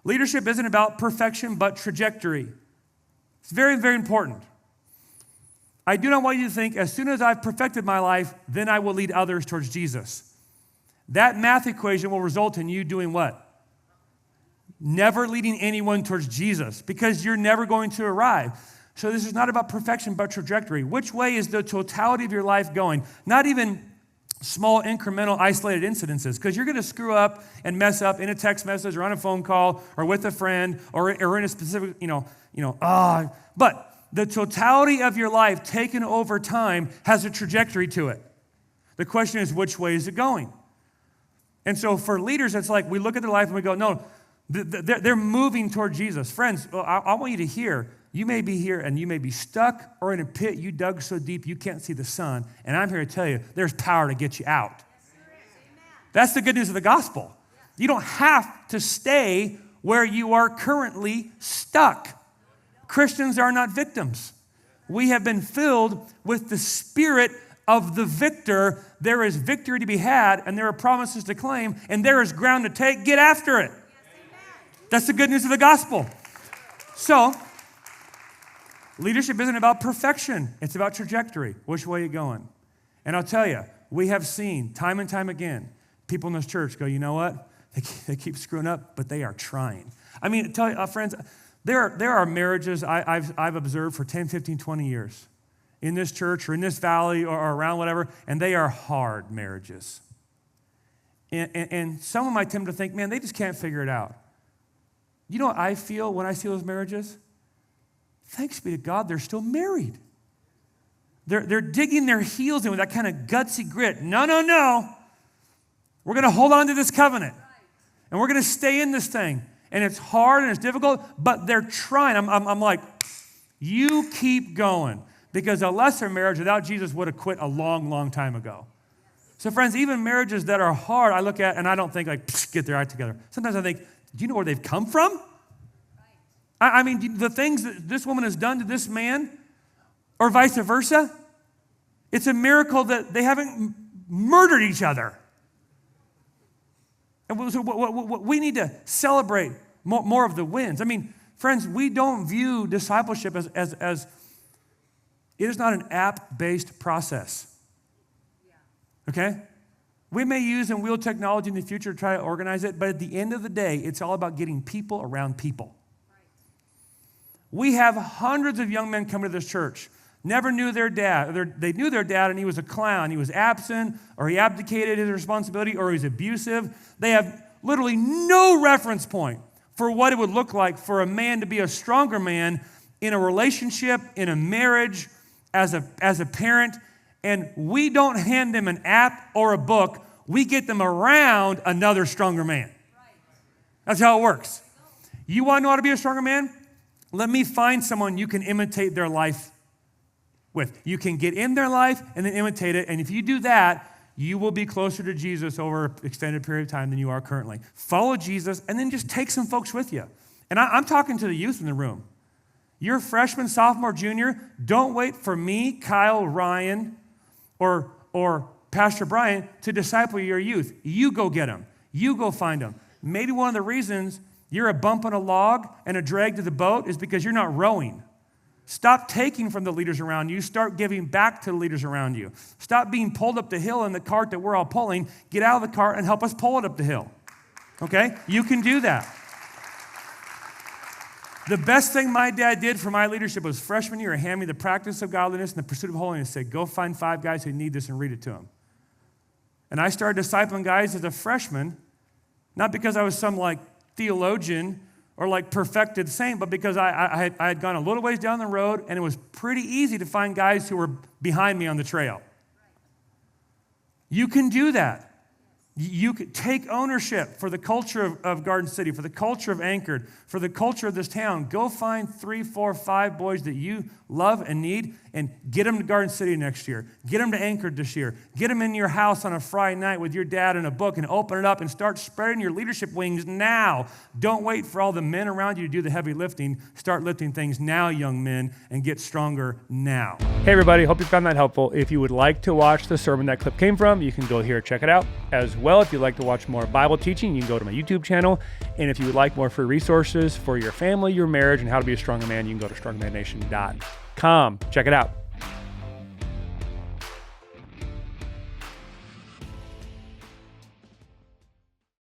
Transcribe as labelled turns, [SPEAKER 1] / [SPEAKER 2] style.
[SPEAKER 1] Leadership isn't about perfection, but trajectory. It's very, very important. I do not want you to think, as soon as I've perfected my life, then I will lead others towards Jesus. That math equation will result in you doing what? Never leading anyone towards Jesus, because you're never going to arrive. So this is not about perfection, but trajectory. Which way is the totality of your life going? Not even small, incremental, isolated incidences, because you're going to screw up and mess up in a text message or on a phone call or with a friend or in a specific, but the totality of your life taken over time has a trajectory to it. The question is, which way is it going? And so for leaders, it's like we look at their life and we go, no, they're moving toward Jesus. Friends, I want you to hear, you may be here and you may be stuck or in a pit you dug so deep you can't see the sun. And I'm here to tell you, there's power to get you out. That's the good news of the gospel. You don't have to stay where you are currently stuck. Christians are not victims. We have been filled with the spirit of the victor. There is victory to be had, and there are promises to claim, and there is ground to take. Get after it. That's the good news of the gospel. So, leadership isn't about perfection. It's about trajectory. Which way are you going? And I'll tell you, we have seen time and time again, people in this church go, you know what? They keep screwing up, but they are trying. I mean, tell you, friends, there are marriages I've observed for 10, 15, 20 years in this church or in this valley or around whatever, and they are hard marriages. And some of them I tend to think, man, they just can't figure it out. You know what I feel when I see those marriages? Thanks be to God, they're still married. They're digging their heels in with that kind of gutsy grit. No. We're going to hold on to this covenant. And we're going to stay in this thing. And it's hard and it's difficult, but they're trying. I'm like, you keep going. Because a lesser marriage without Jesus would have quit a long, long time ago. So friends, even marriages that are hard, I look at and I don't think like, get their act together. Sometimes I think, do you know where they've come from? I mean, the things that this woman has done to this man, or vice versa, it's a miracle that they haven't murdered each other. And so we need to celebrate more of the wins. I mean, friends, we don't view discipleship as it is not an app-based process. Okay? We may use and wield technology in the future to try to organize it, but at the end of the day, it's all about getting people around people. We have hundreds of young men come to this church, never knew their dad. They knew their dad and he was a clown. He was absent, or he abdicated his responsibility, or he was abusive. They have literally no reference point for what it would look like for a man to be a stronger man in a relationship, in a marriage, as a parent. And we don't hand them an app or a book. We get them around another stronger man. That's how it works. You want to know how to be a stronger man? Let me find someone you can imitate their life with. You can get in their life and then imitate it. And if you do that, you will be closer to Jesus over an extended period of time than you are currently. Follow Jesus and then just take some folks with you. And I'm talking to the youth in the room. You're freshman, sophomore, junior. Don't wait for me, Kyle, Ryan, or Pastor Brian to disciple your youth. You go get them. You go find them. Maybe one of the reasons you're a bump on a log and a drag to the boat is because you're not rowing. Stop taking from the leaders around you. Start giving back to the leaders around you. Stop being pulled up the hill in the cart that we're all pulling. Get out of the cart and help us pull it up the hill. Okay? You can do that. The best thing my dad did for my leadership was freshman year, hand me the practice of godliness and the pursuit of holiness. Said, go find 5 guys who need this and read it to them. And I started discipling guys as a freshman, not because I was some like theologian or like perfected saint, but because I had gone a little ways down the road and it was pretty easy to find guys who were behind me on the trail. You can do that. You can take ownership for the culture of Garden City, for the culture of Anchored, for the culture of this town. Go find 3, 4, 5 boys that you love and need and get them to Garden City next year. Get them to Anchored this year. Get them in your house on a Friday night with your dad and a book and open it up and start spreading your leadership wings now. Don't wait for all the men around you to do the heavy lifting. Start lifting things now, young men, and get stronger now. Hey, everybody. Hope you found that helpful. If you would like to watch the sermon that clip came from, you can go here, check it out as well. well. If you'd like to watch more Bible teaching, you can go to my YouTube channel. And if you would like more free resources for your family, your marriage, and how to be a stronger man, you can go to strongmannation.com. Check it out.